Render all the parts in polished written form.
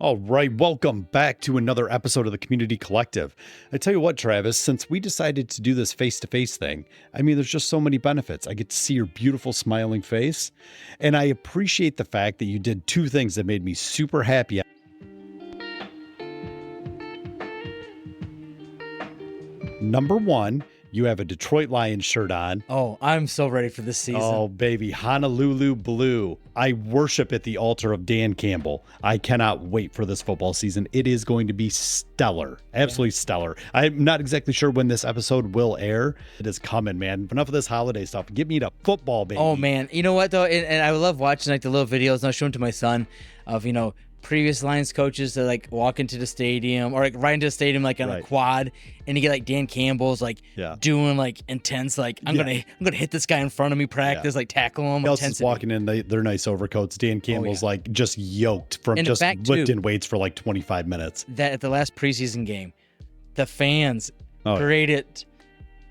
All right, welcome back to another episode of the Community Collective. I tell you what, Travis, since we decided to do this face-to-face thing, I mean, there's just so many benefits. I get to see your beautiful smiling face, and I appreciate the fact that you did two things that made me super happy. Number one, you have a Detroit Lions shirt on. Oh, I'm so ready for this season. Oh, baby, Honolulu Blue. I worship at the altar of Dan Campbell. I cannot wait for this football season. It is going to be stellar. Absolutely stellar. I'm not exactly sure when this episode will air. It is coming, man. Enough of this holiday stuff. Get me to football, baby. Oh, man. You know what, though? And I love watching like the little videos, and I'll show them to my son of, previous Lions coaches that like walk into the stadium or like right into the stadium like on a quad, and you get like Dan Campbell's like doing like intense like I'm gonna hit this guy in front of me practice like tackle him. Else is walking in their nice overcoats. Dan Campbell's like just yoked from just lifting weights for like 25 minutes. That at the last preseason game, the fans created.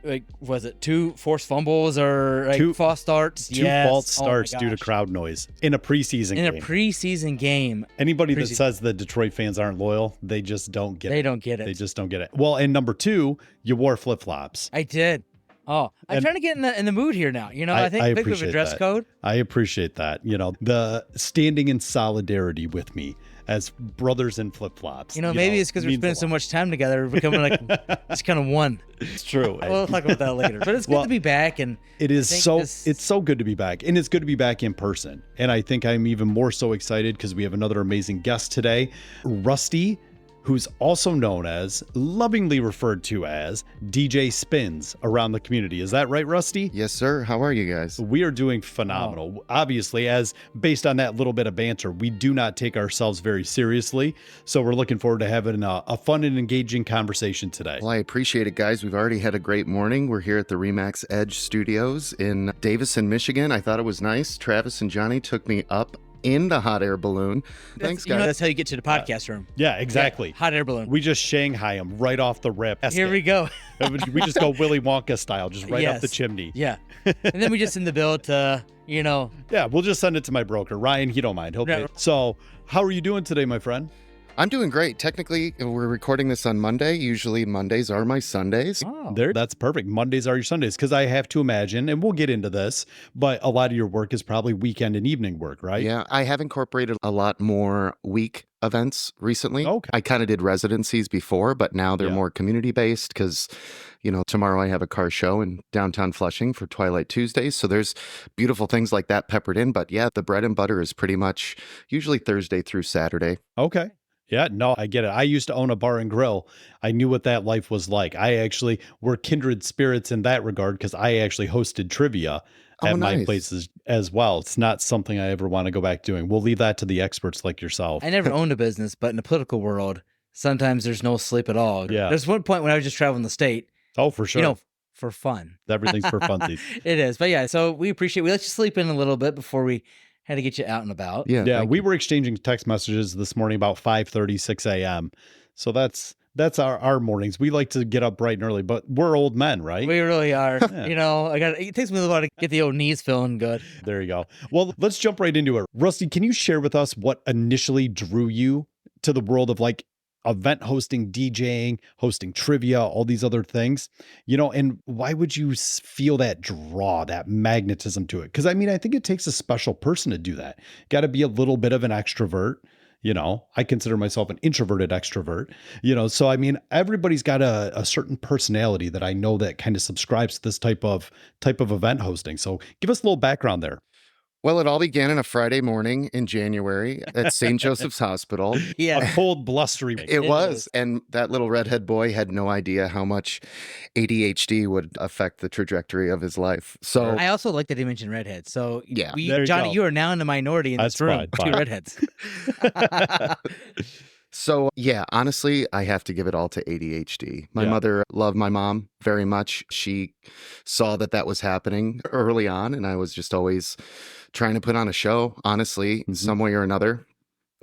Like, was it 2 forced fumbles or like 2 false starts? Two false starts due to crowd noise in a preseason game. In a preseason game. Anybody that says the Detroit fans aren't loyal, they just don't get it. They don't get it. They just don't get it. Well, and number 2, you wore flip-flops. I did. Oh, I'm trying to get in the mood here now. I think big of a dress code. I appreciate that. The standing in solidarity with me as brothers in flip-flops. Maybe it's because we're spending so much time together. We're becoming like, it's kind of one. It's true. We'll talk about that later. But it's good to be back. And it's so good to be back. And it's good to be back in person. And I think I'm even more so excited because we have another amazing guest today, Rusty, who's also known as, lovingly referred to as, DJ Spins around the community. Is that right, Rusty? Yes, sir. How are you guys? We are doing phenomenal. Obviously, as based on that little bit of banter, we do not take ourselves very seriously. So we're looking forward to having a fun and engaging conversation today. Well, I appreciate it, guys. We've already had a great morning. We're here at the Remax Edge Studios in Davison, Michigan. I thought it was nice. Travis and Johnny took me up in the hot air balloon. Thanks, guys. That's how you get to the podcast room. Yeah, exactly. Yeah, hot air balloon. We just Shanghai them right off the rip. Here we go. We just go Willy Wonka style, just right up the chimney. Yeah. And then we just send the bill to, Yeah, we'll just send it to my broker. Ryan, he don't mind. He'll pay. So how are you doing today, my friend? I'm doing great. Technically, we're recording this on Monday. Usually Mondays are my Sundays. Oh. That's perfect. Mondays are your Sundays, because I have to imagine, and we'll get into this, but a lot of your work is probably weekend and evening work, right? Yeah, I have incorporated a lot more week events recently. Okay. I kind of did residencies before, but now they're more community-based because, tomorrow I have a car show in downtown Flushing for Twilight Tuesdays. So there's beautiful things like that peppered in. But yeah, the bread and butter is pretty much usually Thursday through Saturday. Okay. Yeah, no, I get it. I used to own a bar and grill. I knew what that life was like. We're kindred spirits in that regard because I actually hosted trivia at my places as well. It's not something I ever want to go back doing. We'll leave that to the experts like yourself. I never owned a business, but in the political world, sometimes there's no sleep at all. Yeah. There's one point when I was just traveling the state. Oh, for sure. For fun. Everything's for funsies. It is. But yeah, so we let you sleep in a little bit before we had to get you out and about. Yeah. We were exchanging text messages this morning about 5:30, 6 a.m. So that's our mornings. We like to get up bright and early, but we're old men, right? We really are. Yeah. It takes me a while to get the old knees feeling good. There you go. Well, let's jump right into it. Rusty, can you share with us what initially drew you to the world of like event hosting, DJing, hosting trivia, all these other things, and why would you feel that draw, that magnetism to it? Because I think it takes a special person to do that. Got to be a little bit of an extrovert. I consider myself an introverted extrovert, so everybody's got a certain personality that I know that kind of subscribes to this type of event hosting. So give us a little background there. Well, it all began on a Friday morning in January at St. Joseph's Hospital. Yeah. A cold, blustery. It was. And that little redhead boy had no idea how much ADHD would affect the trajectory of his life. So I also like that he mentioned redheads. So yeah, Johnny, you are now in the minority in this room. Fine. 2 redheads. So, yeah, honestly, I have to give it all to ADHD. My mother loved my mom very much. She saw that was happening early on, and I was just always trying to put on a show, honestly, some way or another.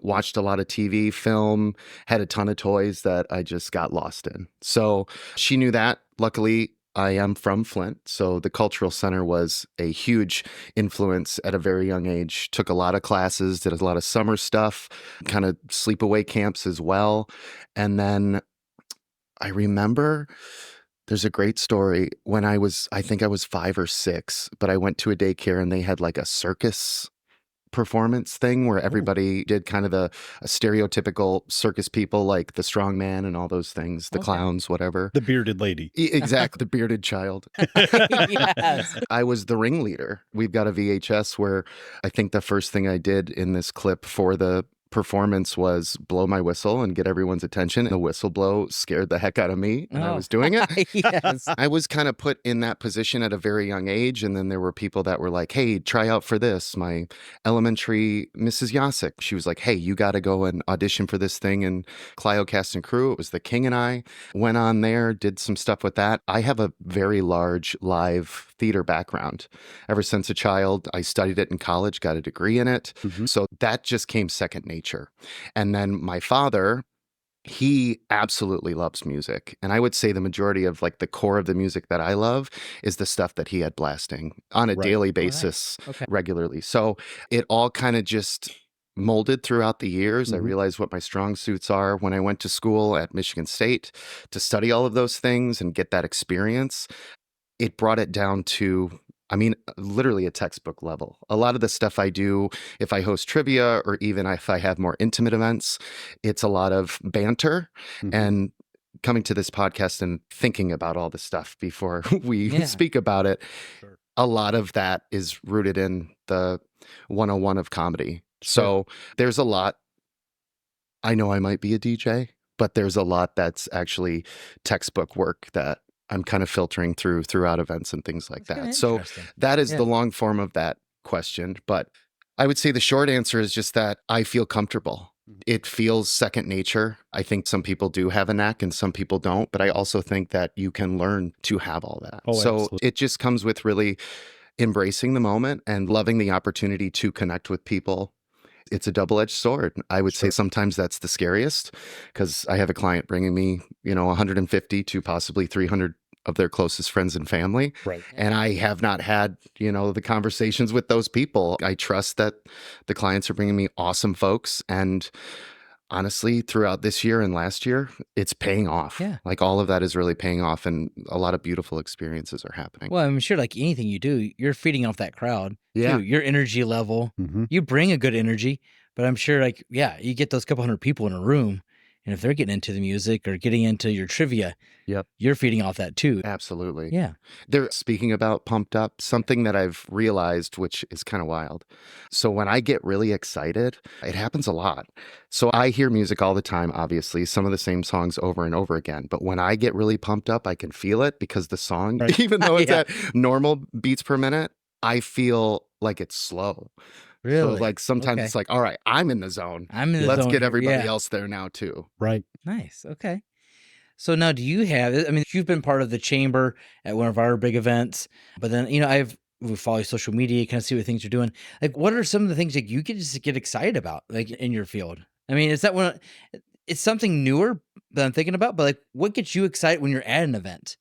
Watched a lot of TV, film, had a ton of toys that I just got lost in. So she knew that. Luckily, I am from Flint, so the cultural center was a huge influence at a very young age. Took a lot of classes, did a lot of summer stuff, kind of sleepaway camps as well. And then I remember there's a great story when I think I was 5 or 6, but I went to a daycare and they had like a circus performance thing where everybody did kind of a stereotypical circus people, like the strong man and all those things, the clowns, whatever. The bearded lady. Exactly, the bearded child. Yes. I was the ringleader. We've got a VHS where I think the first thing I did in this clip for the performance was blow my whistle and get everyone's attention. The whistle blow scared the heck out of me, and I was doing it. Yes. I was kind of put in that position at a very young age, and then there were people that were like, hey, try out for this. My elementary Mrs. Yasik, she was like, hey, you got to go and audition for this thing in Clio Cast and Crew. It was the King and I went on there, did some stuff with that. I have a very large live theater background. Ever since a child, I studied it in college, got a degree in it. So that just came second nature. And then my father, he absolutely loves music. And I would say the majority of like the core of the music that I love is the stuff that he had blasting on a daily basis regularly. So it all kind of just molded throughout the years. I realized what my strong suits are when I went to school at Michigan State to study all of those things and get that experience. It brought it down to, I mean, literally a textbook level. A lot of the stuff I do, if I host trivia or even if I have more intimate events, it's a lot of banter and coming to this podcast and thinking about all the stuff before we speak about it. Sure. A lot of that is rooted in the 101 of comedy. So there's a lot. I know I might be a DJ, but there's a lot that's actually textbook work that I'm kind of filtering throughout events and things like that. So that is the long form of that question. But I would say the short answer is just that I feel comfortable. It feels second nature. I think some people do have a knack and some people don't, but I also think that you can learn to have all that. So absolutely. it just comes with really embracing the moment and loving the opportunity to connect with people. It's a double-edged sword. I would say sometimes that's the scariest because I have a client bringing me, 150 to possibly 300 of their closest friends and family. Right. And I have not had, the conversations with those people. I trust that the clients are bringing me awesome folks. And honestly, throughout this year and last year, it's paying off. Yeah. Like all of that is really paying off and a lot of beautiful experiences are happening. Well, I'm sure like anything you do, you're feeding off that crowd. Yeah. Too. Your energy level, you bring a good energy, but I'm sure like, you get those couple hundred people in a room. And if they're getting into the music or getting into your trivia, you're feeding off that too. Absolutely. Yeah. They're speaking about pumped up, something that I've realized, which is kind of wild. So when I get really excited, it happens a lot. So I hear music all the time, obviously, some of the same songs over and over again. But when I get really pumped up, I can feel it because the song, even though it's at normal beats per minute, I feel like it's slow. Really? So like sometimes it's like, all right, I'm in the zone. Let's get everybody else there now too. Right. Nice. Okay. So now do you have, I mean, you've been part of the chamber at one of our big events, but then, we follow your social media, kind of see what things you're doing. Like, what are some of the things that you can just get excited about, like in your field? I mean, is that one, it's something newer that I'm thinking about, but like what gets you excited when you're at an event?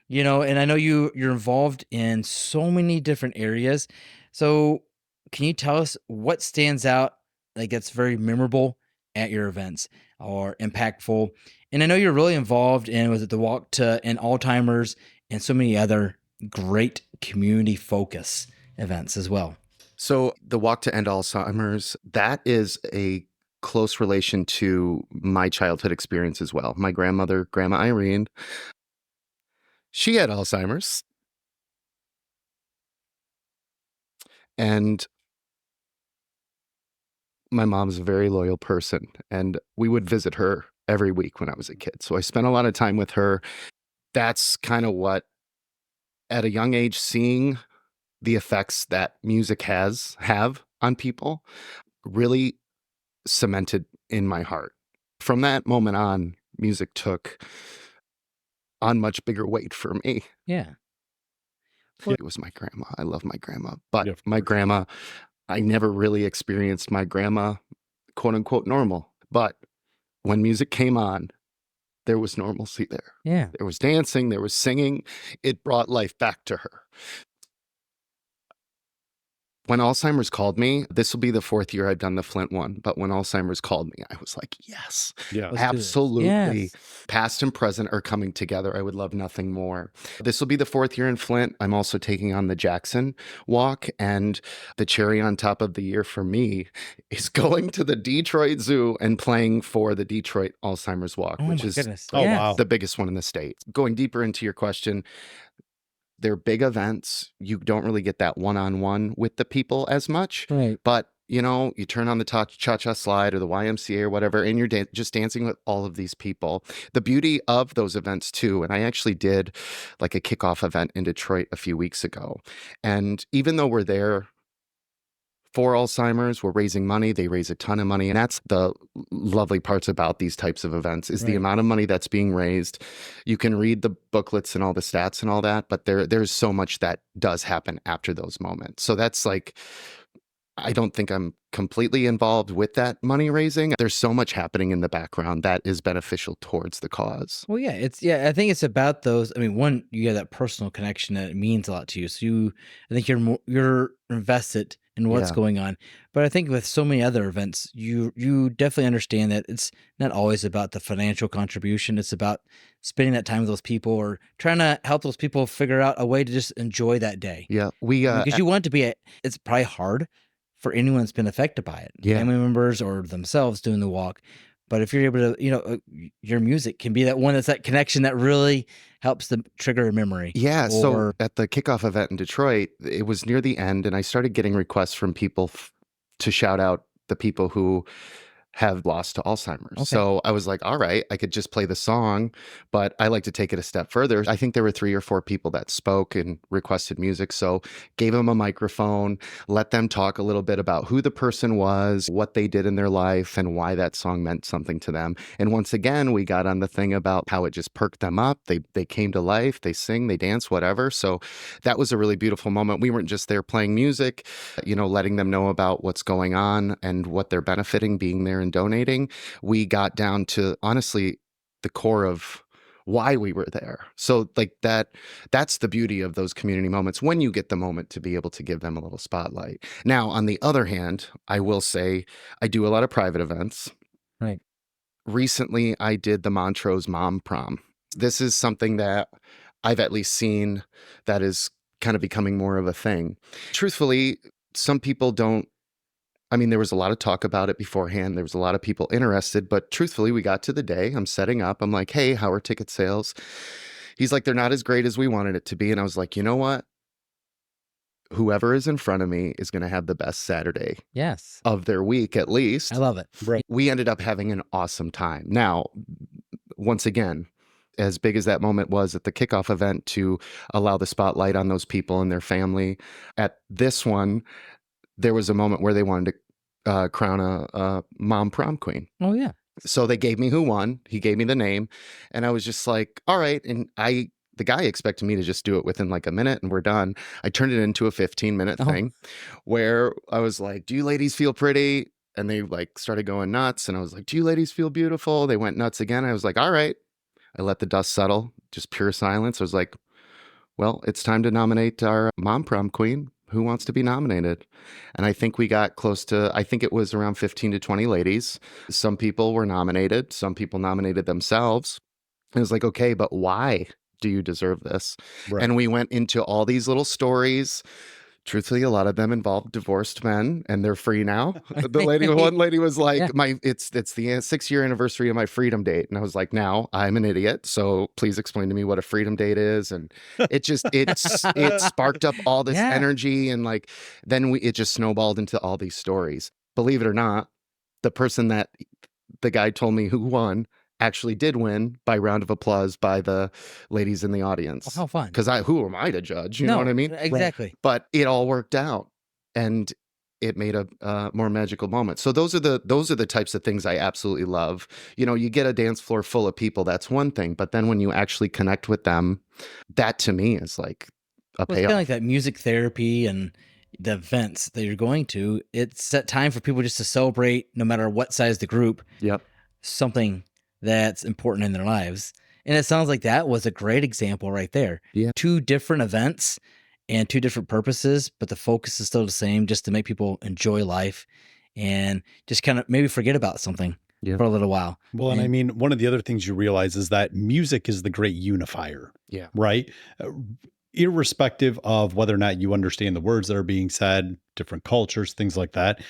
And I know you're involved in so many different areas. So can you tell us what stands out, like that's very memorable at your events or impactful? And I know you're really involved in, was it the Walk to End Alzheimer's and so many other great community focus events as well. So the Walk to End Alzheimer's, that is a close relation to my childhood experience as well. My grandmother, Grandma Irene, she had Alzheimer's. And my mom's a very loyal person, and we would visit her every week when I was a kid. So I spent a lot of time with her. That's kind of what, at a young age, seeing the effects that music have on people really cemented in my heart. From that moment on, music took on much bigger weight for me. Yeah. It was my grandma. I love my grandma. But Yeah, of my course. grandma, I never really experienced my grandma, quote unquote, normal. But when music came on, there was normalcy there. Yeah. There was dancing, there was singing. It brought life back to her. When Alzheimer's called me, this will be the 4th year I've done the Flint one, but when Alzheimer's called me, I was like, yes, Yeah. Let's do this. absolutely. Yes. Past and present are coming together. I would love nothing more. This will be the 4th year in Flint. I'm also taking on the Jackson walk, and the cherry on top of the year for me is going to the Detroit Zoo and playing for the Detroit Alzheimer's walk, Oh which my is goodness. Oh, Yes. wow. the biggest one in the state. Going deeper into your question, they're big events. You don't really get that one-on-one with the people as much. Right. But, you know, you turn on the cha-cha slide or the YMCA or whatever, and you're just dancing with all of these people. The beauty of those events, too, and I actually did like a kickoff event in Detroit a few weeks ago. And even though we're there for Alzheimer's, we're raising money. They raise a ton of money. And that's the lovely parts about these types of events is the Right. amount of money that's being raised. You can read the booklets and all the stats and all that, but there's so much that does happen after those moments. So that's like, I don't think I'm completely involved with that money raising. There's so much happening in the background that is beneficial towards the cause. Well, yeah, I think it's about those. I mean, one, you have that personal connection that it means a lot to you. So I think you're invested in what's Yeah. going on. But I think with so many other events, you definitely understand that it's not always about the financial contribution. It's about spending that time with those people or trying to help those people figure out a way to just enjoy that day. Yeah. Because you want it to be, it's probably hard for anyone that's been affected by it, Yeah. family members or themselves doing the walk. But if you're able to, your music can be that one that's that connection that really helps them trigger a memory. Yeah, so Or at the kickoff event in Detroit, it was near the end, and I started getting requests from people to shout out the people who have lost to Alzheimer's. Okay. So I was like, all right, I could just play the song, but I like to take it a step further. I think there were 3 or 4 people that spoke and requested music. So gave them a microphone, let them talk a little bit about who the person was, what they did in their life, and why that song meant something to them. And once again, we got on the thing about how it just perked them up. They came to life, they sing, they dance, whatever. So that was a really beautiful moment. We weren't just there playing music, letting them know about what's going on and what they're benefiting being there and donating. We got down to honestly the core of why we were there. So like that's the beauty of those community moments when you get the moment to be able to give them a little spotlight. Now, on the other hand, I will say I do a lot of private events. right. Recently, I did the Montrose Mom Prom. This is something that I've at least seen that is kind of becoming more of a thing. Truthfully, some people don't. I mean, there was a lot of talk about it beforehand. There was a lot of people interested, but truthfully, we got to the day. I'm setting up. I'm like, hey, how are ticket sales? He's like, they're not as great as we wanted it to be. And I was like, you know what? Whoever is in front of me is going to have the best Saturday Yes. of their week, at least. I love it. Right. We ended up having an awesome time. Now, once again, as big as that moment was at the kickoff event to allow the spotlight on those people and their family, at this one, there was a moment where they wanted to crown a mom prom queen. Oh yeah. So they gave me who won. He gave me the name, and I was just like, all right. And the guy expected me to just do it within like a minute and we're done. I turned it into a 15-minute thing where I was like, do you ladies feel pretty? And they like started going nuts. And I was like, do you ladies feel beautiful? They went nuts again. I was like, all right. I let the dust settle, just pure silence. I was like, well, it's time to nominate our mom prom queen. Who wants to be nominated? And I think we got close to, I think it was around 15 to 20 ladies. Some people were nominated. Some people nominated themselves. It was like, okay, but why do you deserve this? Right. And we went into all these little stories. Truthfully, a lot of them involved divorced men, and they're free now. One lady was like, Yeah. it's the 6-year anniversary of my freedom date. And I was like, now I'm an idiot. So please explain to me what a freedom date is. And it sparked up all this Yeah. energy. And like, then it just snowballed into all these stories. Believe it or not, the person that the guy told me who won actually did win by round of applause by the ladies in the audience. How fun. Because who am I to judge? You know what I mean? Exactly. But it all worked out, and it made a more magical moment. So those are the types of things I absolutely love. You get a dance floor full of people, that's one thing, but then when you actually connect with them, that to me is like a Well, it's kind payoff. of like that music therapy and the events that you're going to. It's that time for people just to celebrate, no matter what size the group, Yep. something that's important in their lives. And it sounds like that was a great example right there. Yeah. 2 different events and 2 different purposes, but the focus is still the same, just to make people enjoy life and just kind of maybe forget about something for a little while. Well, and I mean, one of the other things you realize is that music is the great unifier. Yeah. Right? Irrespective of whether or not you understand the words that are being said, different cultures, things like that.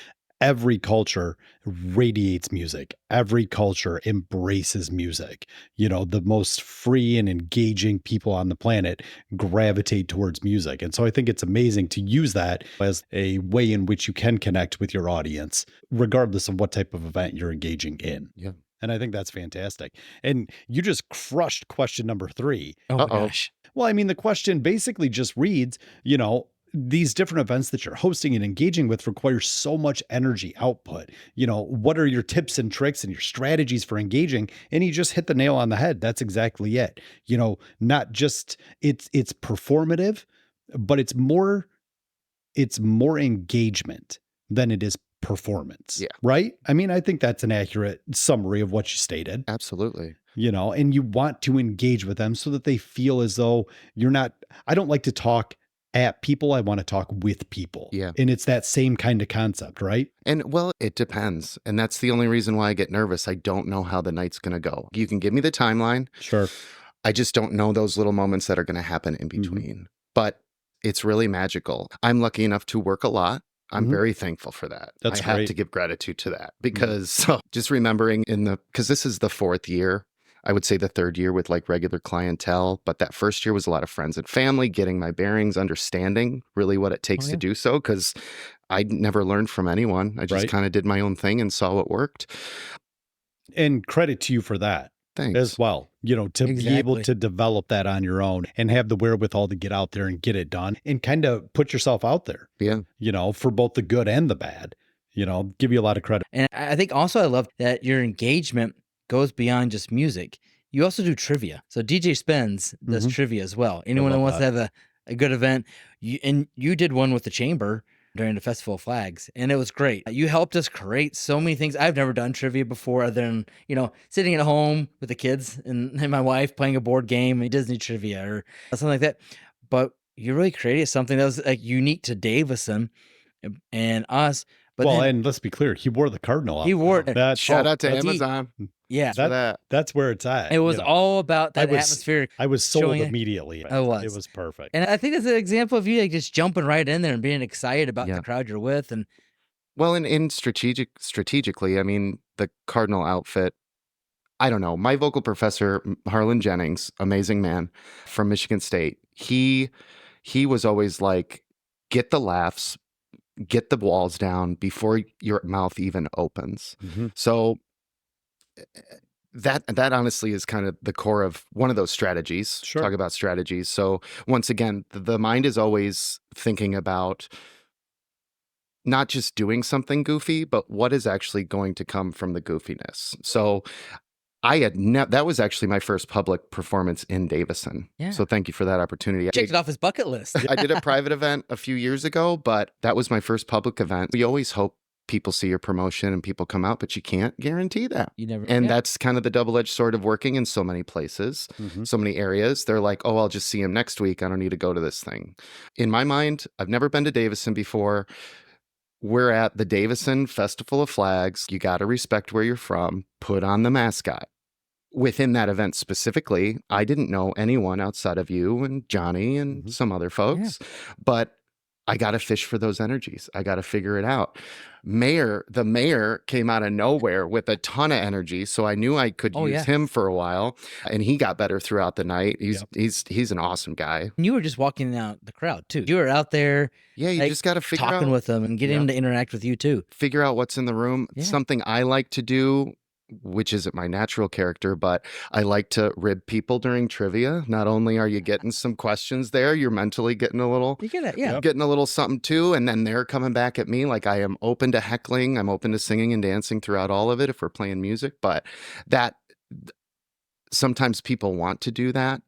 Every culture radiates music. Every culture embraces music. The most free and engaging people on the planet gravitate towards music. And so I think it's amazing to use that as a way in which you can connect with your audience, regardless of what type of event you're engaging in. Yeah. And I think that's fantastic. And you just crushed question number 3. Oh my gosh. Well, I mean, the question basically just reads, these different events that you're hosting and engaging with require so much energy output. What are your tips and tricks and your strategies for engaging? And you just hit the nail on the head. That's exactly it. Not just it's performative, but it's more engagement than it is performance. Yeah. Right? I mean, I think that's an accurate summary of what you stated. Absolutely. And you want to engage with them so that they feel as though I don't like to talk at people. I want to talk with people. Yeah. And it's that same kind of concept, right? And well, it depends. And that's the only reason why I get nervous. I don't know how the night's going to go. You can give me the timeline. Sure. I just don't know those little moments that are going to happen in between. But it's really magical. I'm lucky enough to work a lot. I'm very thankful for that. That's I have great. to give gratitude to that because just remembering because this is the 4th year, I would say the 3rd year with like regular clientele, but that first year was a lot of friends and family, getting my bearings, understanding really what it takes to do so. Because I never learned from anyone. I just kind of did my own thing and saw what worked. And credit to you for that. Thanks. As well, to be able to develop that on your own and have the wherewithal to get out there and get it done and kind of put yourself out there. Yeah. For both the good and the bad. Give you a lot of credit. And I think also I love that your engagement goes beyond just music. You also do trivia. So DJ Spence does trivia as well. Anyone that wants to have a good event, you did one with the chamber during the Festival of Flags, and it was great. You helped us create so many things. I've never done trivia before other than, sitting at home with the kids and my wife playing a board game, Disney trivia or something like that. But you really created something that was like unique to Davison and us. But and let's be clear, he wore the Cardinal out. He wore it. Shout out to Amazon. Yeah. That's where it's at. It was all about that atmosphere. I was sold immediately. It was perfect. And I think that's an example of you like just jumping right in there and being excited about the crowd you're with. And well, and strategically, I mean, the Cardinal outfit, I don't know. My vocal professor, Harlan Jennings, amazing man from Michigan State, he was always like, get the laughs, get the walls down before your mouth even opens. So that honestly is kind of the core of one of those strategies. Sure. Talk about strategies. So once again, the mind is always thinking about not just doing something goofy, but what is actually going to come from the goofiness. So I had that was actually my first public performance in Davison. Yeah. So thank you for that opportunity. Checked it off his bucket list. I did a private event a few years ago, but that was my first public event. We always hope people see your promotion and people come out, but you can't guarantee that. You never. And that's kind of the double-edged sword of working in so many places, so many areas. They're like, oh, I'll just see him next week. I don't need to go to this thing. In my mind, I've never been to Davison before. We're at the Davison Festival of Flags. You got to respect where you're from. Put on the mascot. Within that event specifically, I didn't know anyone outside of you and Johnny and some other folks, but I got to fish for those energies. I got to figure it out. The mayor came out of nowhere with a ton of energy, so I knew I could use him for a while, and he got better throughout the night. He's an awesome guy. And you were just walking out the crowd too. You were out there. Yeah, you just got to figure talking out, with them and getting him to interact with you too. Figure out what's in the room. Yeah. Something I like to do, which isn't my natural character, but I like to rib people during trivia. Not only are you getting some questions there, you're mentally getting a little, getting a little something too. And then they're coming back at me like I am open to heckling. I'm open to singing and dancing throughout all of it if we're playing music. But that sometimes people want to do that.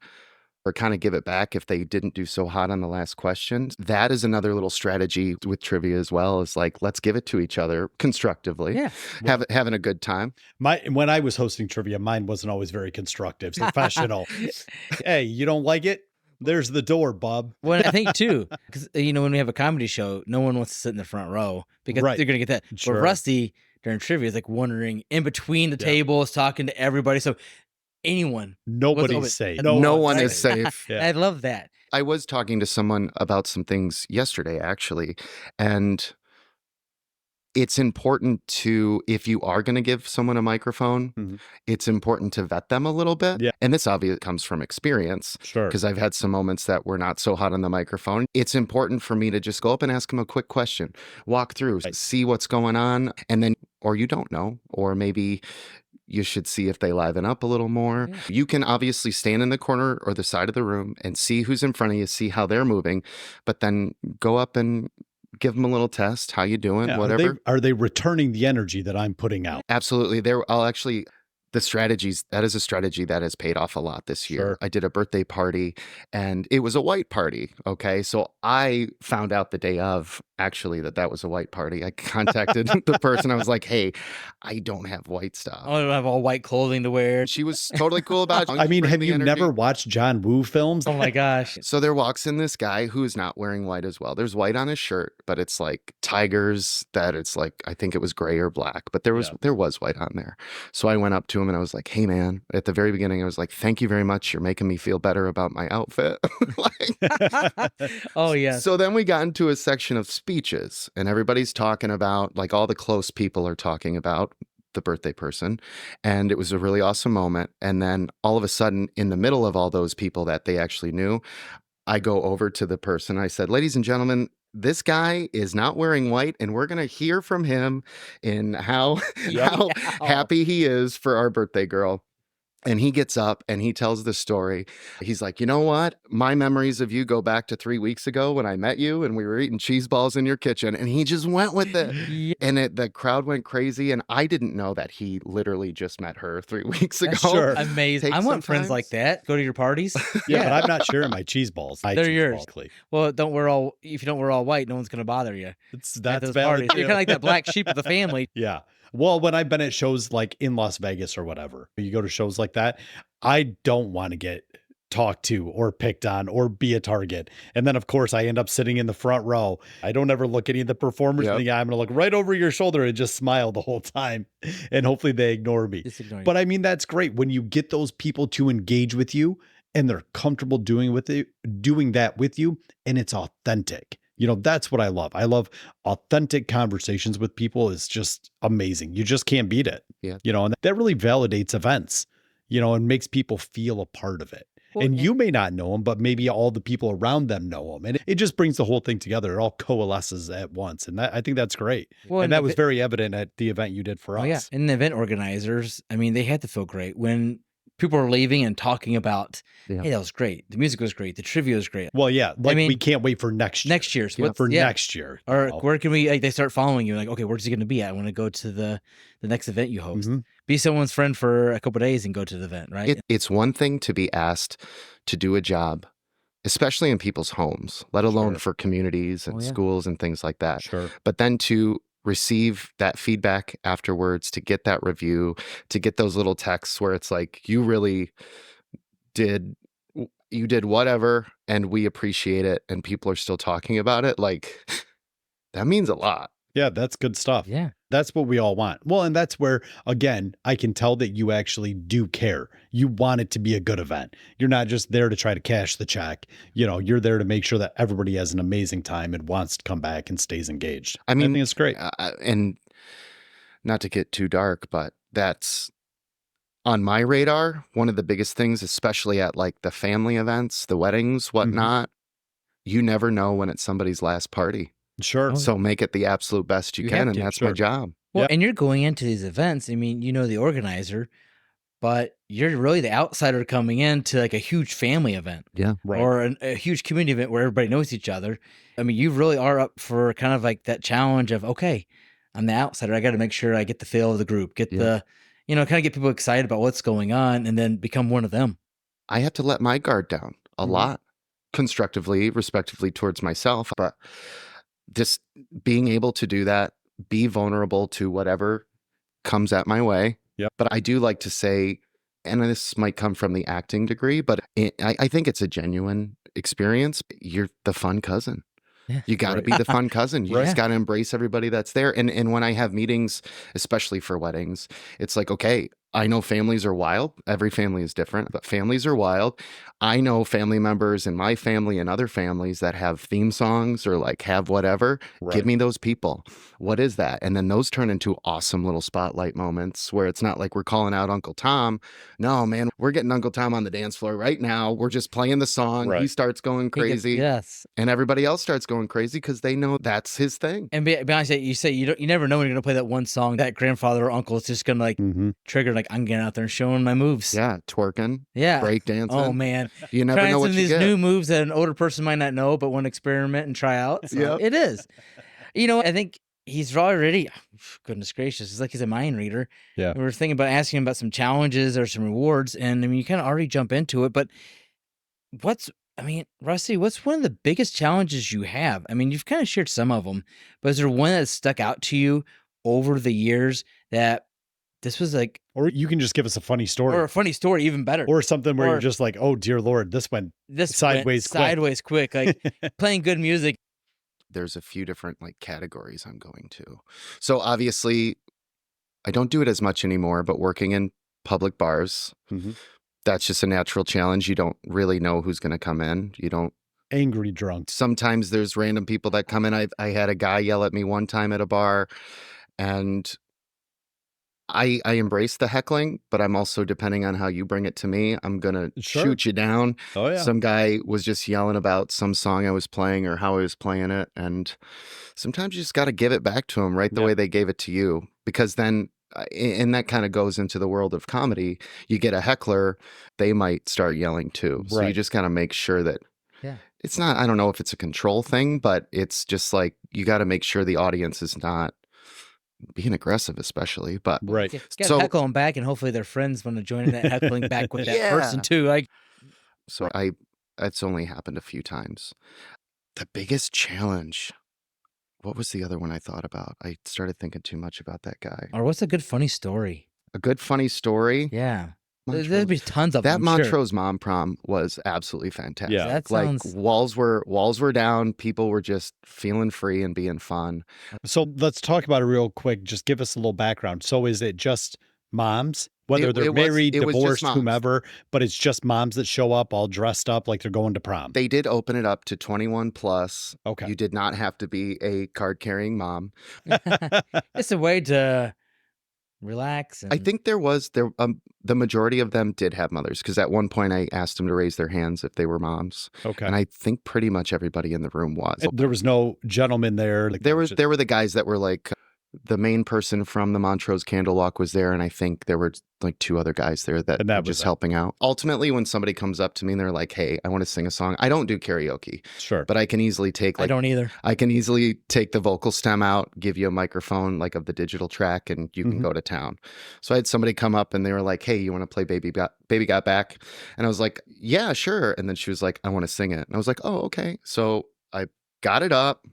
or kind of give it back if they didn't do so hot on the last question. That is another little strategy with trivia as well, is like, let's give it to each other constructively. Yeah. Having a good time. When I was hosting trivia, mine wasn't always very constructive, professional. Hey, you don't like it? There's the door, bub. Well, I think too, because when we have a comedy show, no one wants to sit in the front row because Right. they're gonna get that. Sure. But Rusty during trivia is like wandering in between the tables, talking to everybody. So nobody's safe. No one is safe. Yeah. I love that. I was talking to someone about some things yesterday, actually, and it's important to, if you are going to give someone a microphone, it's important to vet them a little bit. Yeah. And this obviously comes from experience. Sure. Because I've had some moments that were not so hot on the microphone. It's important for me to just go up and ask them a quick question, walk through, see what's going on, and then, or you don't know, or maybe you should see if they liven up a little more. Yeah. You can obviously stand in the corner or the side of the room and see who's in front of you, see how they're moving, but then go up and give them a little test. How you doing? Yeah, whatever. Are they returning the energy that I'm putting out? Absolutely. The strategies, that is a strategy that has paid off a lot this year. Sure. I did a birthday party and it was a white party. Okay. So I found out the day of actually that was a white party. I contacted the person. I was like, hey, I don't have white stuff. I don't have all white clothing to wear. She was totally cool about it. I mean, have you never watched John Woo films? Oh my gosh. So there walks in this guy who is not wearing white as well. There's white on his shirt, but it's like tigers that it's like, I think it was gray or black, but there was white on there. So I went up to him and I was like, hey man, at the very beginning, I was like, thank you very much. You're making me feel better about my outfit. Oh yeah. So then we got into a section of speeches and everybody's talking about, like, all the close people are talking about the birthday person. And it was a really awesome moment. And then all of a sudden, in the middle of all those people that they actually knew, I go over to the person. I said, ladies and gentlemen, this guy is not wearing white, and we're going to hear from him in how happy he is for our birthday girl. And he gets up and he tells the story. He's like, you know what? My memories of you go back to 3 weeks ago when I met you and we were eating cheese balls in your kitchen. And he just went with it. Yeah. And the crowd went crazy. And I didn't know that he literally just met her 3 weeks ago. Sure. Amazing. I want friends like that. Go to your parties. Yeah, but I'm not sharing my cheese balls. They're yours. Well, if you don't wear all white, no one's going to bother you. That's valid. You're kind of like that black sheep of the family. Yeah. Well, when I've been at shows like in Las Vegas or whatever, you go to shows like that, I don't want to get talked to or picked on or be a target. And then, of course, I end up sitting in the front row. I don't ever look any of the performers in the eye. I'm going to look right over your shoulder and just smile the whole time. And hopefully they ignore me. But I mean, that's great when you get those people to engage with you and they're comfortable doing that with you, and it's authentic. That's what I love. I love authentic conversations with people. It's just amazing. You just can't beat it. Yeah. And that really validates events, and makes people feel a part of it. Well, and you may not know them, but maybe all the people around them know them. And it just brings the whole thing together. It all coalesces at once. And I think that's great. Well, and that was very evident at the event you did for us. Yeah. And the event organizers, I mean, they had to feel great when people are leaving and talking about, hey, that was great. The music was great. The trivia was great. Well, yeah. We can't wait for next year. Next year's. Next year. Or where can we, they start following you. Like, okay, where's he going to be at? I want to go to the next event you host. Mm-hmm. Be someone's friend for a couple of days and go to the event, right? It's one thing to be asked to do a job, especially in people's homes, let alone for communities and schools and things like that. Sure. But then to receive that feedback afterwards, to get that review, to get those little texts where it's like, you did whatever and we appreciate it and people are still talking about it. Like, that means a lot. Yeah, that's good stuff. Yeah. That's what we all want. Well, and that's where, again, I can tell that you actually do care. You want it to be a good event. You're not just there to try to cash the check. You're there to make sure that everybody has an amazing time and wants to come back and stays engaged. I think it's great. And not to get too dark, but that's on my radar. One of the biggest things, especially at like the family events, the weddings, whatnot, you never know when it's somebody's last party. Sure. So make it the absolute best you can. And that's my job. Well, and you're going into these events. I mean, the organizer, but you're really the outsider coming into like a huge family event. Yeah. Right. Or a huge community event where everybody knows each other. I mean, you really are up for kind of like that challenge of, okay, I'm the outsider. I got to make sure I get the feel of the group, get the, kind of get people excited about what's going on and then become one of them. I have to let my guard down a lot constructively, respectively towards myself. But just being able to do that, be vulnerable to whatever comes at my way. Yep. But I do like to say, and this might come from the acting degree, but I think it's a genuine experience. You're the fun cousin. Yeah. You got to Right. be the fun cousin. You Right. just got to embrace everybody that's there. And when I have meetings, especially for weddings, it's like, okay, I know families are wild. Every family is different, but families are wild. I know family members in my family and other families that have theme songs or like have whatever. Right. Give me those people. What is that? And then those turn into awesome little spotlight moments where it's not like we're calling out Uncle Tom. No, man, we're getting Uncle Tom on the dance floor right now. We're just playing the song. He Right. starts going crazy. Yes. And everybody else starts going crazy because they know that's his thing. And be honest, you say you never know when you're gonna play that one song that grandfather or uncle is just gonna like Mhm. trigger, like, I'm getting out there and showing my moves. Yeah, twerking, Yeah. breakdancing. Oh man. You never Trying know some what of you these get. new moves that an older person might not know, but want to experiment and try out. So Yep. it is. I think he's already, goodness gracious, it's like he's a mind reader. Yeah. We were thinking about asking him about some challenges or some rewards, and I mean, you kind of already jump into it, but Rusty, what's one of the biggest challenges you have? I mean, you've kind of shared some of them, but is there one that stuck out to you over the years that this was like, Or you can just give us a funny story or a funny story, even better, or something where or- you're just like, oh, dear Lord, this went this sideways went quick. sideways quick, like playing good music. There's a few different like categories I'm going to. So obviously, I don't do it as much anymore, but working in public bars, Mhm. that's just a natural challenge. You don't really know who's going to come in. You don't. Angry drunks. Sometimes there's random people that come in. I had a guy yell at me one time at a bar, and I embrace the heckling, but I'm also, depending on how you bring it to me, I'm gonna Sure. shoot you down. Oh, yeah. Some guy was just yelling about some song I was playing or how I was playing it, and sometimes you just got to give it back to them right the Yeah. way they gave it to you, because then and that kind of goes into the world of comedy. You get a heckler, they might start yelling too. So you Right. just got to make sure that Yeah. it's not, I don't know if it's a control thing, but it's just like you got to make sure the audience is not being aggressive, especially. But Right. You got to So- heckle them back, and hopefully their friends want to join in that heckling back with that Yeah. person too. Like, so it's only happened a few times. The biggest challenge. What was the other one I thought about? I started thinking too much about that guy. or what's a good funny story? A good funny story. Yeah, Montrose. there'd be tons of That them. I'm sure. Montrose mom prom was absolutely fantastic. Yeah. That Like sounds. walls were down. People were just feeling free and being fun. So let's talk about it real quick. Just give us a little background. So is it just moms, whether It- they're it was- married, it was just divorced, moms. whomever, but it's just moms that show up all dressed up like they're going to prom? They did open it up to 21 plus. Okay. You did not have to be a card carrying mom. It's a way to relax. And I think the majority of them did have mothers, because at one point I asked them to raise their hands if they were moms, Okay. and I think pretty much everybody in the room was. There was no gentleman there. Like, There were the guys that were like, the main person from the Montrose Candle Walk was there, and I think there were like two other guys there that And that were was just it. helping out. Ultimately, when somebody comes up to me and they're like, "Hey, I want to sing a song," I don't do karaoke, Sure. but I can easily take I don't either. I can easily take the vocal stem out, give you a microphone like of the digital track, and you can Mhm. go to town. So I had somebody come up and they were like, "Hey, you want to play Baby Got Back?" And I was like, "Yeah, sure." And then she was like, "I want to sing it." And I was like, "Oh, okay." So I got it up.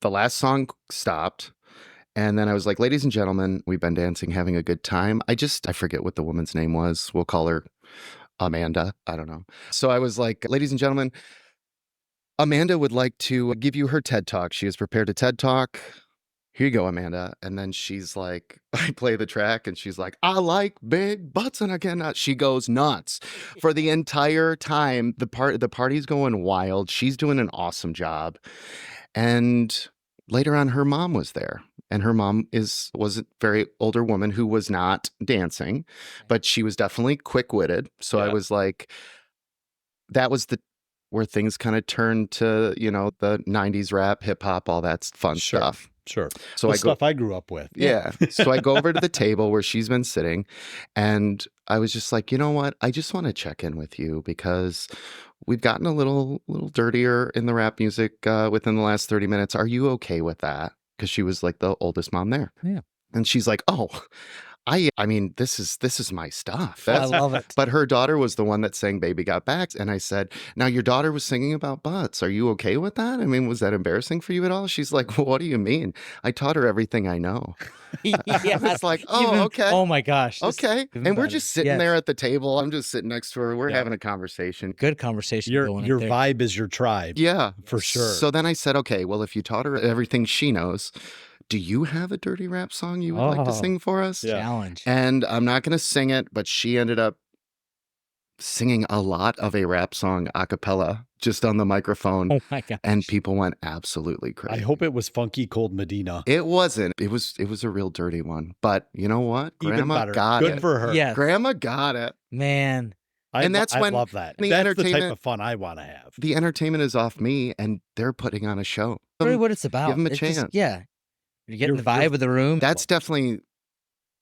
The last song stopped. And then I was like, "Ladies and gentlemen, we've been dancing, having a good time." I forget what the woman's name was. We'll call her Amanda. I don't know. So I was like, "Ladies and gentlemen, Amanda would like to give you her TED Talk. She has prepared a TED Talk. Here you go, Amanda." And then she's like, I play the track and she's like, "I like big butts and I cannot." She goes nuts for the entire time. The party's going wild. She's doing an awesome job. And later on, her mom was there. And her mom was a very older woman who was not dancing, but she was definitely quick-witted. So I Yeah. was like, that was where things kind of turned to, the 90s rap, hip hop, all that fun Sure. stuff. Sure. So The I go, stuff I grew up with. yeah. So I go over to the table where she's been sitting, and I was just like, "You know what? I just want to check in with you because we've gotten a little dirtier in the rap music within the last 30 minutes. Are you okay with that?" Because she was like the oldest mom there. Yeah. And she's like, "Oh, I mean, this is my stuff. I love it. But her daughter was the one that sang Baby Got Back. And I said, now your daughter was singing about butts. Are you okay with that? I mean, was that embarrassing for you at all? She's like, well, what do you mean? I taught her everything I know. It's like, oh, okay. Oh my gosh. Okay. And we're just sitting there at the table. I'm just sitting next to her. We're having a conversation. Good conversation. Your going vibe is your tribe. Yeah. For sure. So then I said, okay, well, if you taught her everything she knows, do you have a dirty rap song you would like to sing for us? Yeah. Challenge. And I'm not going to sing it, but she ended up singing a lot of a rap song a cappella just on the microphone. Oh my gosh. And people went absolutely crazy. I hope it was Funky Cold Medina. It wasn't. It was a real dirty one. But you know what? Even Grandma better. got Good it. for her. Yes. Grandma got it. Man. And that's I when love that. the That's the type entertainment- of fun I want to have. The entertainment is off me, and they're putting on a show. Really what it's about. Give them a It's chance. just, yeah. You're getting You're- the vibe of the room. That's definitely.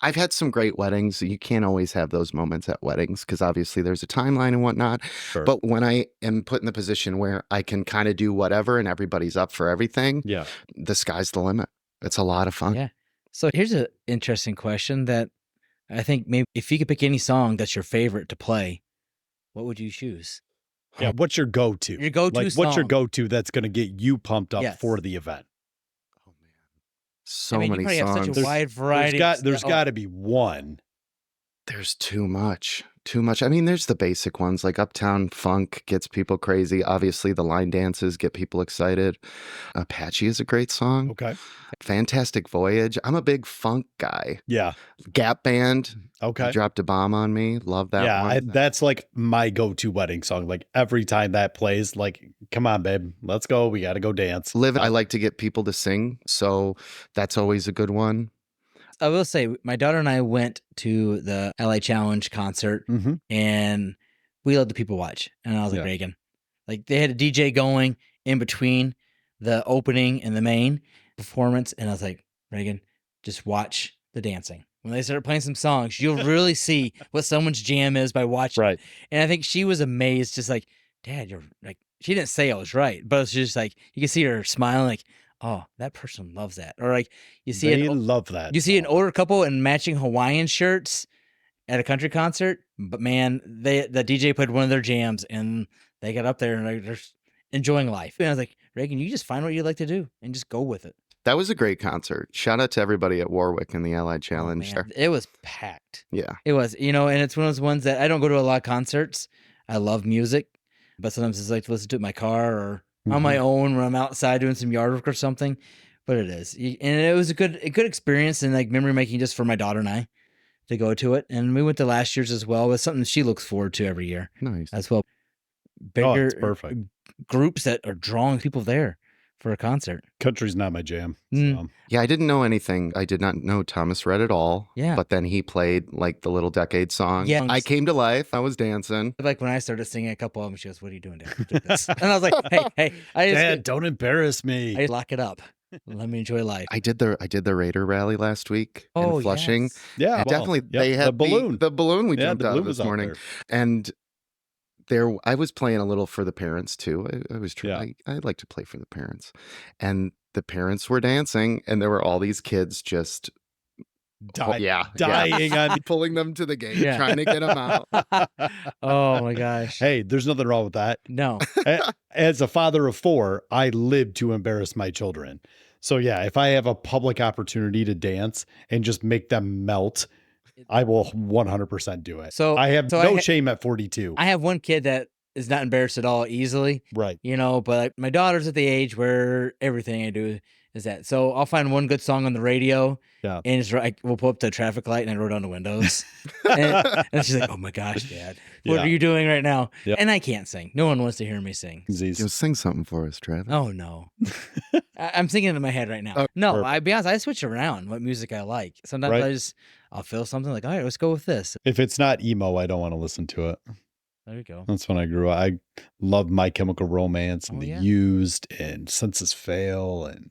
I've had some great weddings. You can't always have those moments at weddings because obviously there's a timeline and whatnot. Sure. But when I am put in the position where I can kind of do whatever and everybody's up for everything, yeah. the sky's the limit. It's a lot of fun. Yeah. So here's an interesting question that I think maybe if you could pick any song that's your favorite to play, what would you choose? Yeah. What's your go-to? Your go-to Like, what's your song. go-to that's going to get you pumped up Yes. for the event? Oh man, so I mean, you many probably have songs. such a wide variety. There's got to be one. There's too much. Too much. I mean, there's the basic ones like Uptown Funk gets people crazy. Obviously, the line dances get people excited. Apache is a great song. Okay. Fantastic Voyage. I'm a big funk guy. Yeah. Gap Band. Okay. Dropped a bomb on me. Love that Yeah, one. that's like my go-to wedding song. Like every time that plays, like, come on, babe, let's go. We got to go dance. Live. I like to get people to sing, so that's always a good one. I will say, my daughter and I went to the LA Challenge concert, Mm-hmm. and we let the people watch. And I was like, Yeah. Reagan, like they had a DJ going in between the opening and the main performance, and I was like, Reagan, just watch the dancing. When they start playing some songs, you'll really see what someone's jam is by watching. Right. And I think she was amazed, just like, Dad, you're like, she didn't say I was right, but it's just like, you can see her smiling, like, oh, that person loves that. Or like, you see They love that. you see an song. older couple in matching Hawaiian shirts at a country concert, but man, the DJ played one of their jams and they got up there and they're just enjoying life. And I was like, Reagan, you just find what you like to do and just go with it. That was a great concert. Shout out to everybody at Warwick and the Allied Oh, Challenge. man, it was packed. Yeah. It was, and it's one of those ones that I don't go to a lot of concerts. I love music, but sometimes it's like to listen to it in my car or on my own when I'm outside doing some yard work or something. But it is, and it was a good experience and like memory making just for my daughter and I to go to it. And we went to last year's as well. It's something she looks forward to every year Nice. as well. Oh, Bigger it's perfect. groups that are drawing people there for a concert. Country's not my jam. Mm. So. Yeah, I didn't know anything. I did not know Thomas Rhett at all. Yeah. But then he played like the Little Decade song. Yeah. I came to life. I was dancing. Like when I started singing a couple of them, she goes, "What are you doing, Dad? Do this." And I was like, "Hey, I just Dad, don't embarrass me. I lock it up. Let me enjoy life." I did the Raider rally last week in Flushing. yes. Yeah, And well, definitely yep, they had the balloon. The balloon we Yeah, jumped the out balloon of was this out morning. there. And there I was playing a little for the parents too. I was trying I like to play for the parents. And the parents were dancing and there were all these kids just Dying on me. pulling them to the gate, Yeah. trying to get them out. Oh my gosh. Hey, there's nothing wrong with that. No. As a father of 4, I live to embarrass my children. So yeah, if I have a public opportunity to dance and just make them melt, I will 100% do it. So I have so no shame at 42. I have one kid that is not embarrassed at all easily, Right. but like, my daughter's at the age where everything I do is that. So I'll find one good song on the radio. Yeah. And we'll pull up to a traffic light and I roll down the windows. and she's like, "Oh my gosh, Dad, what Yeah. are you doing right now?" Yep. And I can't sing. No one wants to hear me sing. Z's. Yo, sing something for us, Travis. Oh no. I'm singing it in my head right now. Oh, No, perfect. I'll be honest, I switch around what music I like. Sometimes Right. I'll feel something like, all right, let's go with this. If it's not emo, I don't want to listen to it. There you go. That's when I grew up. I love My Chemical Romance and Oh, The yeah. Used and Census Fail and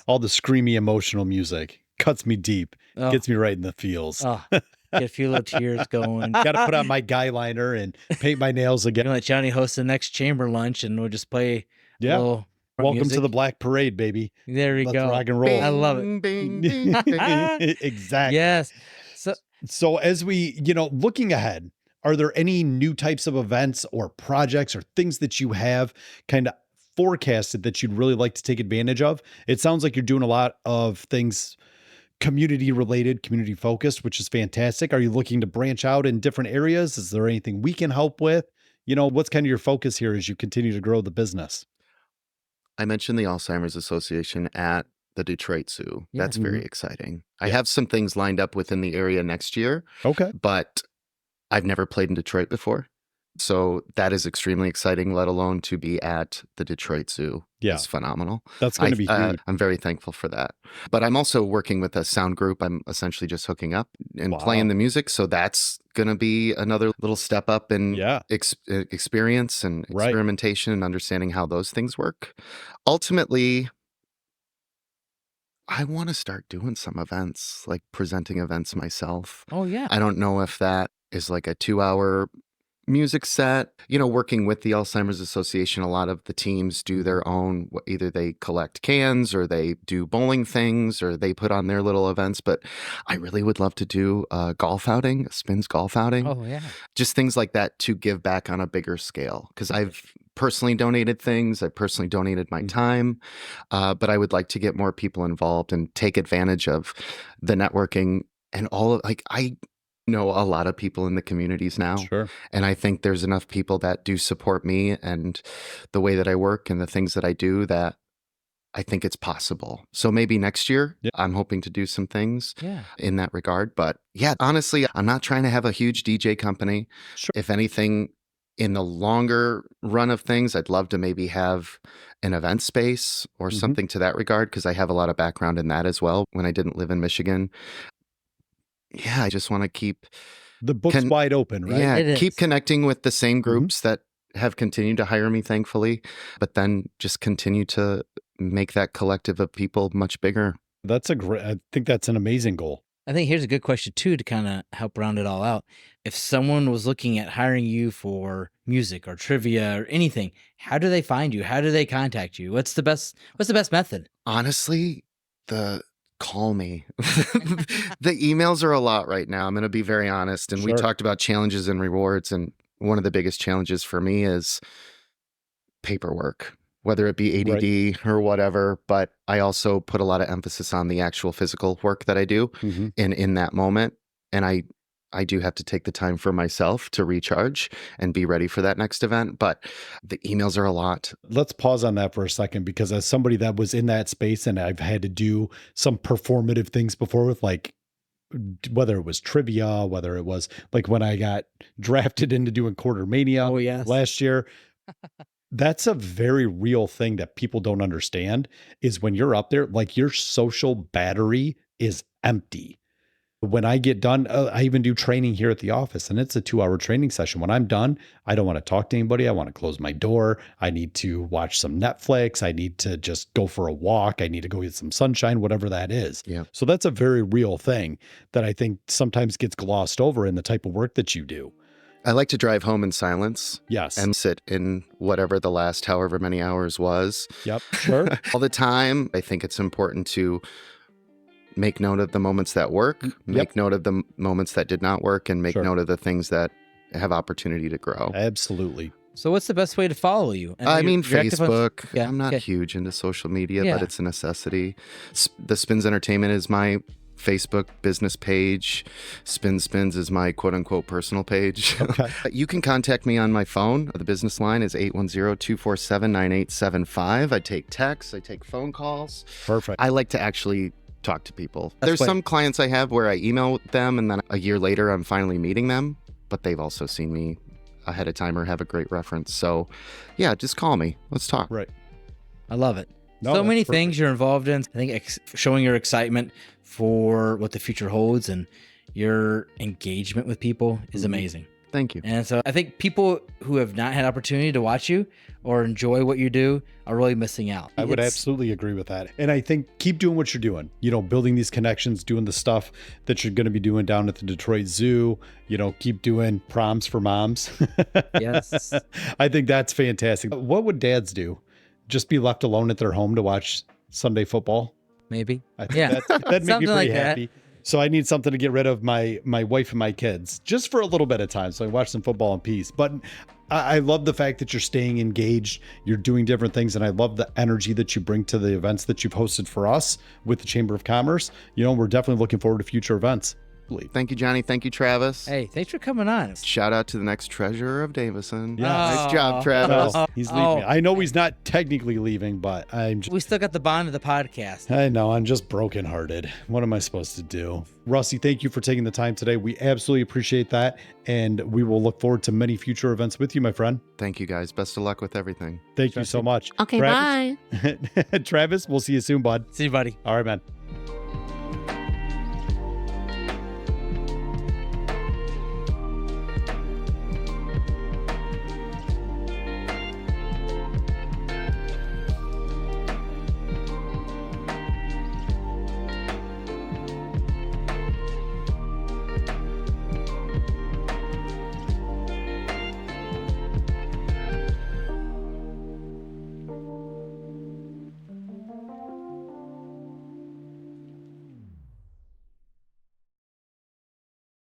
all the screamy emotional music. Cuts me deep. Oh, Gets me right in the feels. oh, get a few little tears going. Got to put on my guy liner and paint my nails again. Let Johnny host the next chamber lunch and we'll just play a Yeah. little Welcome music. to the Black Parade, baby. There you Let's go. rock and roll. I love it. Bing, bing, bing, bing. Exactly. Yes. So So as we, looking ahead, are there any new types of events or projects or things that you have kind of forecasted that you'd really like to take advantage of? It sounds like you're doing a lot of things community related, community focused, which is fantastic. Are you looking to branch out in different areas? Is there anything we can help with? What's kind of your focus here as you continue to grow the business? I mentioned the Alzheimer's Association at the Detroit Zoo. Yeah. That's very exciting. I Yeah. have some things lined up within the area next year, Okay. but I've never played in Detroit before. So that is extremely exciting, let alone to be at the Detroit Zoo. Yeah. It's phenomenal. That's going to be huge. I'm very thankful for that. But I'm also working with a sound group. I'm essentially just hooking up and playing the music. So that's going to be another little step up in experience and experimentation and understanding how those things work. Ultimately, I want to start doing some events, like presenting events myself. Oh, yeah. I don't know if that is like a 2-hour music set. Working with the Alzheimer's Association, a lot of the teams do their own, either they collect cans or they do bowling things or they put on their little events. But I really would love to do a golf outing, a spins golf outing. Oh, yeah. Just things like that to give back on a bigger scale. Because I've personally donated things. I personally donated my time. But I would like to get more people involved and take advantage of the networking and all of, I know a lot of people in the communities now. Sure. And I think there's enough people that do support me and the way that I work and the things that I do that I think it's possible. So maybe next year, I'm hoping to do some things in that regard. But yeah, honestly, I'm not trying to have a huge DJ company. Sure. If anything, in the longer run of things, I'd love to maybe have an event space or something to that regard, because I have a lot of background in that as well when I didn't live in Michigan. Yeah, I just want to keep the books wide open, right? Yeah, keep connecting with the same groups that have continued to hire me, thankfully, but then just continue to make that collective of people much bigger. I think that's an amazing goal. I think here's a good question too, to kind of help round it all out. If someone was looking at hiring you for music or trivia or anything, how do they find you? How do they contact you? What's the best method? Honestly, call me. The emails are a lot right now. I'm going to be very honest. And we talked about challenges and rewards. And one of the biggest challenges for me is paperwork, whether it be ADD or whatever. But I also put a lot of emphasis on the actual physical work that I do in that moment. And I do have to take the time for myself to recharge and be ready for that next event. But the emails are a lot. Let's pause on that for a second, because as somebody that was in that space and I've had to do some performative things before with whether it was trivia, whether it was like when I got drafted into doing Quarter Mania last year. That's a very real thing that people don't understand, is when you're up there, like your social battery is empty. When I get done, I even do training here at the office, and it's a 2-hour training session. When I'm done, I don't want to talk to anybody. I want to close my door. I need to watch some Netflix. I need to just go for a walk. I need to go get some sunshine, whatever that is. Yeah. So that's a very real thing that I think sometimes gets glossed over in the type of work that you do. I like to drive home in silence. Yes. And sit in whatever the last however many hours was. Yep. Sure. All the time. I think it's important to make note of the moments that work, make note of the moments that did not work, and make note of the things that have opportunity to grow. Absolutely. So what's the best way to follow you? I mean, Facebook. I'm not huge into social media, but it's a necessity. The Spins Entertainment is my Facebook business page. Spins is my quote unquote personal page. Okay. You can contact me on my phone. The business line is 810-247-9875. I take texts, I take phone calls. Perfect. I like to actually talk to people. There's some clients I have where I email them and then a year later I'm finally meeting them, but they've also seen me ahead of time or have a great reference. So yeah, just call me. Let's talk. Right. I love it. No, so many perfect. things you're involved in. I think showing your excitement for what the future holds and your engagement with people is amazing. Thank you. And so I think people who have not had opportunity to watch you or enjoy what you do are really missing out. I would absolutely agree with that. And I think keep doing what you're doing, building these connections, doing the stuff that you're going to be doing down at the Detroit Zoo, keep doing proms for moms. Yes. I think that's fantastic. What would dads do? Just be left alone at their home to watch Sunday football? Maybe. I think that'd make me pretty happy. So I need something to get rid of my wife and my kids just for a little bit of time. So I watch some football in peace. But I love the fact that you're staying engaged. You're doing different things. And I love the energy that you bring to the events that you've hosted for us with the Chamber of Commerce. We're definitely looking forward to future events. Thank you, Johnny. Thank you, Travis. Hey, thanks for coming on. Shout out to the next treasurer of Davison. Yeah. Nice job, Travis. Well, he's leaving. I know he's not technically leaving, but we still got the bond of the podcast. I know. I'm just brokenhearted. What am I supposed to do? Rusty, thank you for taking the time today. We absolutely appreciate that. And we will look forward to many future events with you, my friend. Thank you, guys. Best of luck with everything. Thank you so much. Okay, Travis, bye. Travis, we'll see you soon, bud. See you, buddy. All right, man.